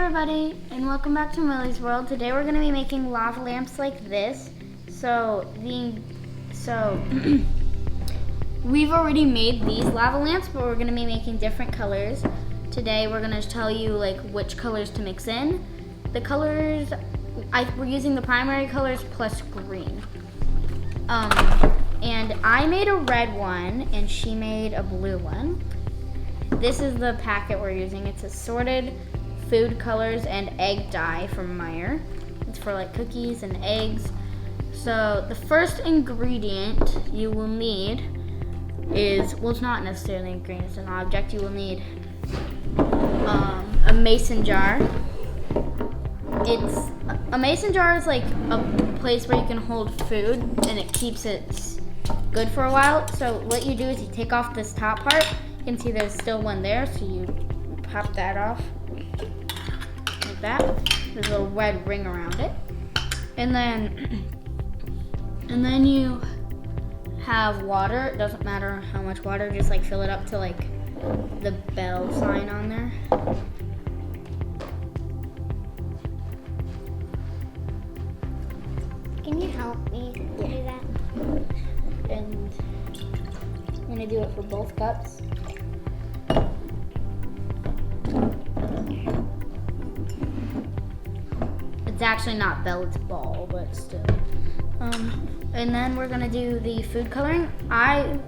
everybody, and welcome back to Millie's World. Today we're going to be making lava lamps like this. So we've already made these lava lamps, but we're going to be making different colors. Today we're going to tell you like which colors to mix in. The colors, we're using the primary colors plus green. And I made a red one, and she made a blue one. This is the packet we're using. It's assorted food colors and egg dye from Meyer. It's for like cookies and eggs. So the first ingredient you will need is, well, it's not necessarily an ingredient, it's an object. You will need a mason jar. A mason jar is like a place where you can hold food and it keeps it good for a while. So what you do is you take off this top part. You can see there's still one there, so you pop that off like that. There's a little red ring around it. And then you have water. It doesn't matter how much water, just like fill it up to like the bell sign on there. Can you help me do that? And I'm gonna do it for both cups. It's actually not bell, it's ball, but still. And then we're gonna do the food coloring. I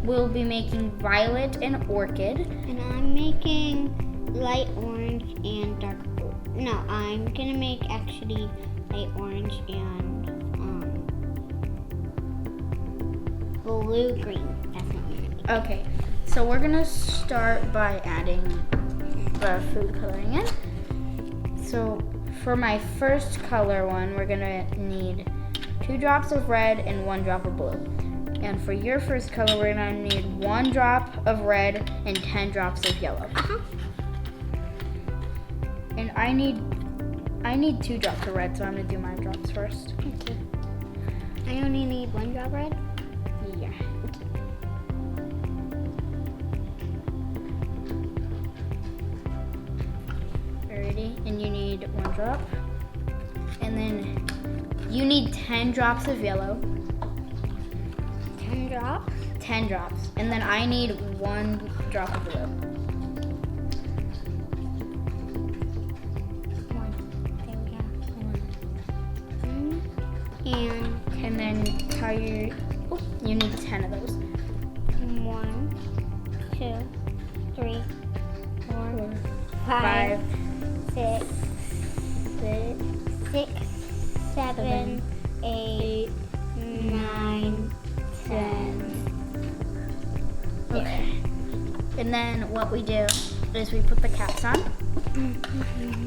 will be making violet and orchid. And I'm making light orange and dark blue. No, I'm gonna make actually light orange and blue green. That's what I'm gonna make. Okay, so we're gonna start by adding the food coloring in. So for my first color one, we're gonna need 2 drops of red and 1 drop of blue. And for your first color, we're gonna need 1 drop of red and 10 drops of yellow. And I need 2 drops of red, so I'm gonna do my drops first. Okay. I only need 1 drop red? Yeah. Ready? And you need 1 drop. And then you need 10 drops of yellow. 10 drops? 10 drops. And then I need 1 drop of blue. 1. There we go. 1. And then you need 10 of those. 1, 2, 3, 4, 5, 6, 6, 7, 8, 9, 10. Okay. And then what we do is we put the caps on.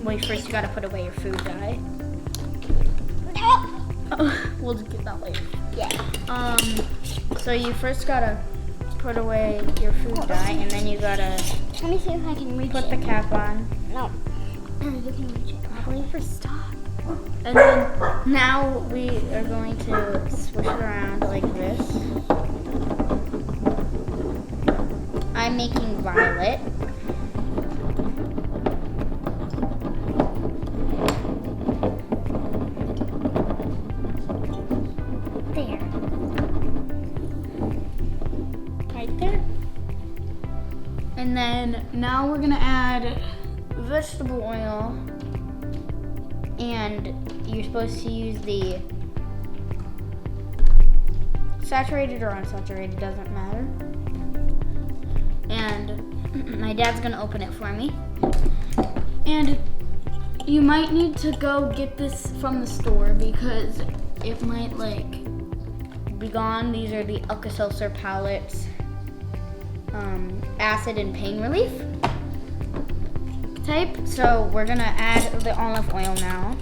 Wait, first you gotta put away your food dye. Oh, we'll just get that later. Yeah. So you first gotta put away your food dye, and then you gotta Let me see if I can reach put the cap on. No. You can reach it. Probably for stop. And then now we are going to swish it around like this. I'm making violet. There. Right there. And then now we're gonna add vegetable oil, and you're supposed to use the saturated or unsaturated, doesn't matter. And my dad's gonna open it for me. And you might need to go get this from the store because it might like be gone. These are the Alka-Seltzer palettes, acid and pain relief type. So we're gonna add the olive oil now.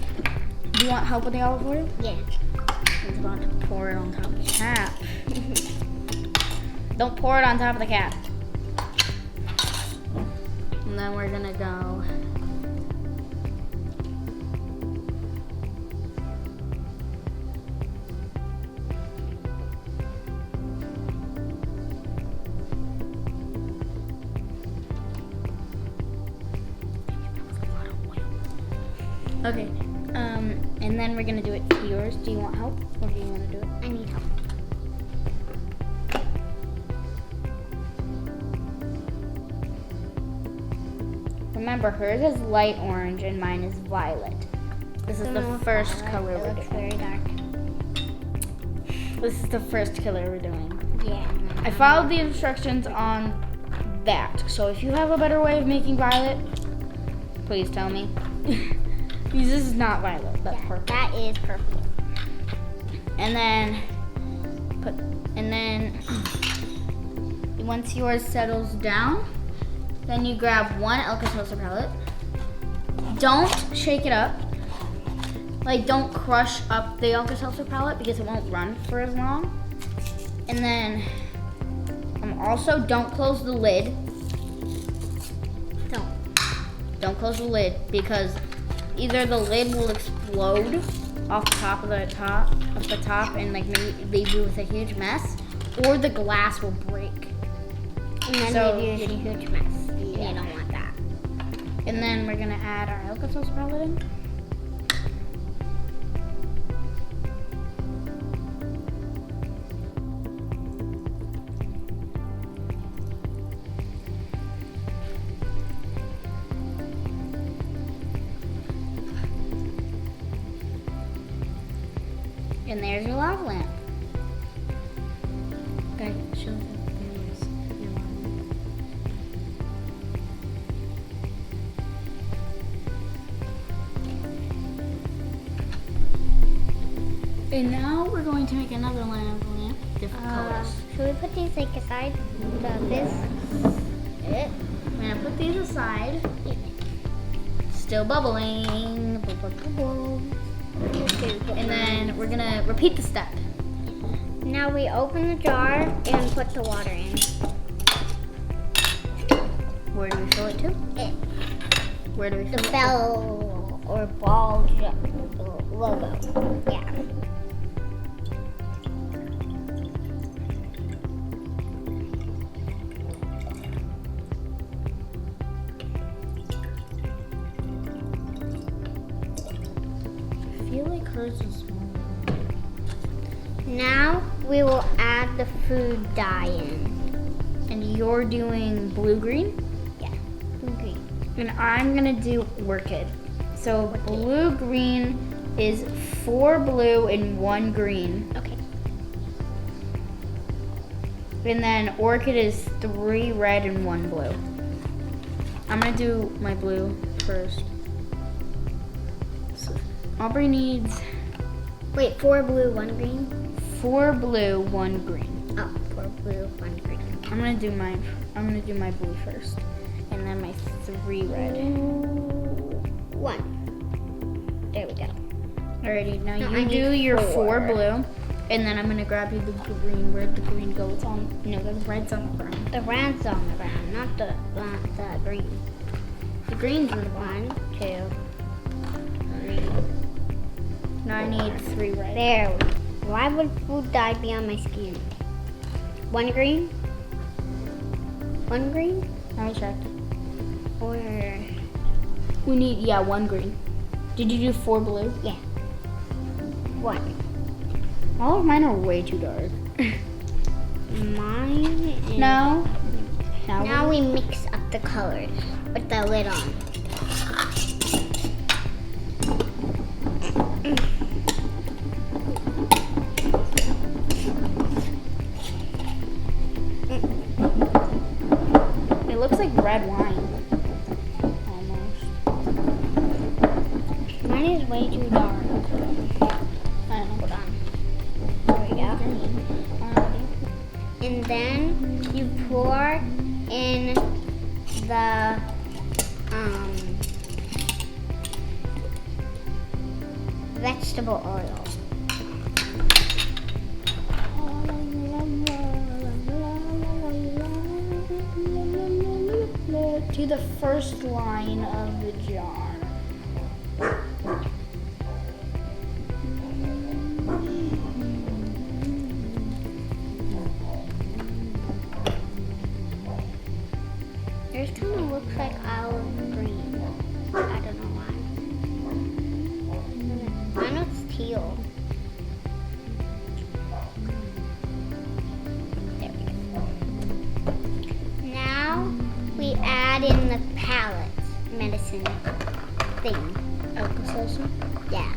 Do you want help with the olive oil? Yeah. I'm about to pour it on top of the cap. Don't pour it on top of the cap. And then we're gonna go. Okay. And then we're gonna do it to yours. Do you want help, or do you want to do it? I need help. Remember, hers is light orange and mine is violet. This is the first color It we're looks doing. very dark. This is the first color we're doing. Yeah. I followed the instructions on that. So if you have a better way of making violet, please tell me. Because this is not violet. That's purple. That is purple. And then once yours settles down, then you grab one Alka-Seltzer pellet. Don't shake it up. Like, don't crush up the Alka-Seltzer pellet because it won't run for as long. And then also don't close the lid. Don't close the lid because either the lid will explode off the top and like maybe leave you with a huge mess, or the glass will break. And then leave you with a huge mess. Yeah. You don't want that. And then we're gonna add our Alka-Seltzer pellet in. And there's your lava lamp. Okay, show them. And now we're going to make another lamp, different colors. Should we put these like aside? This? We're gonna put these aside. Still bubbling. Bubble, bubble. And then we're gonna repeat the step. Now we open the jar and put the water in. Where do we fill it to? Where do we fill The it bell or ball logo. Yeah. I feel like hers is small. Now we will add the food dye in. And you're doing blue-green? Yeah. Okay. And I'm gonna do orchid. So blue-green is 4 blue and 1 green. Okay. And then orchid is 3 red and 1 blue. I'm gonna do my blue first. So Aubrey needs Wait, 4 blue, 1 green? 4 blue, 1 green. Oh, 4 blue, 1 green. I'm gonna do my blue first. And then my 3 red. 1. There we go. Alrighty, now No, I you need do your 4 4. blue. And then I'm gonna grab you the green. Where'd the green go? It's on, no, the red's on the brown. The red's on the brown, not the green. The green's in the brown. 1, 2, 3. Now I need 3 red. There. Why would food dye be on my skin? 1 green? 1 green? I checked. Or We need, 1 green. Did you do 4 blue? yeah. 1. All of mine are way too dark. Mine is No. Now we mix up the colors with the lid on. It looks like red wine. Almost. Mine is way too dark. I don't know. Hold on. There we go. And then you pour in the vegetable oil. To the first line of the jar. Yours kind of looks like olive green. I don't know why. palette medicine thing. Alka-Seltzer. Yeah.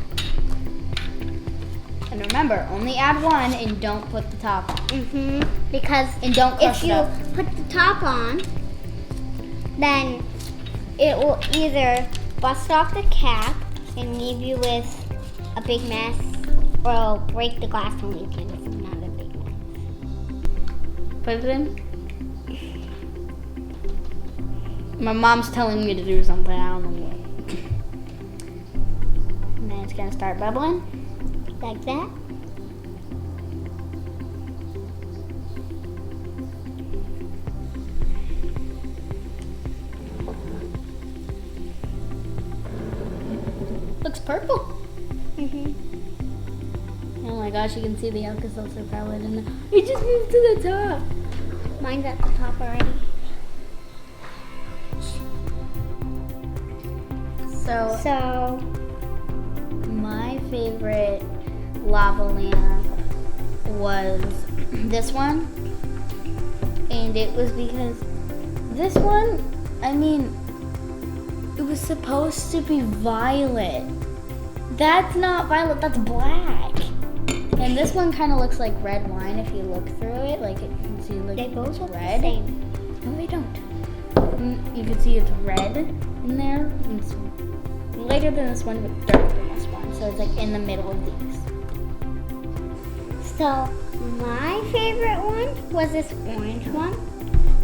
And remember, only add one and don't put the top on. Because And don't crush if it you up. put the top on, then it will either bust off the cap and leave you with a big mess, or it'll break the glass and leave you with another big mess. Put it in. My mom's telling me to do something, I don't know what. And then it's gonna start bubbling. Like that. Looks purple. Mm-hmm. Oh my gosh, you can see the Alka-Seltzer palette in there. It just moved to the top. Mine's at the top already. So my favorite lava lamp was this one. And it was because this one, I mean, it was supposed to be violet. That's not violet, that's black. And this one kind of looks like red wine if you look through it. Like you can see, like They both it's look red. the same. No, they don't. You can see it's red in there. And it's lighter than this one, but darker than this one. So it's like in the middle of these. So my favorite one was this orange one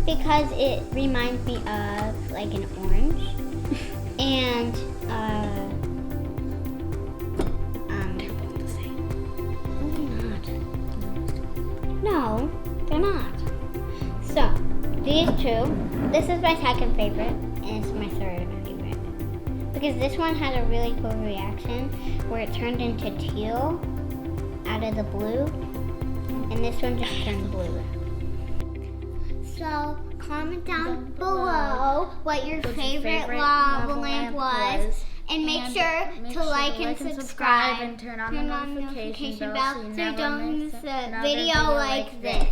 because it reminds me of like an orange. And They're both the same. no, they're not. So these two, this is my second favorite, and it's my third favorite. Because this one had a really cool reaction where it turned into teal out of the blue, and this one just turned blue. So comment down below what your favorite lava lamp was. And make sure to like and subscribe and turn on the notification bell so you never don't miss miss a another video like this.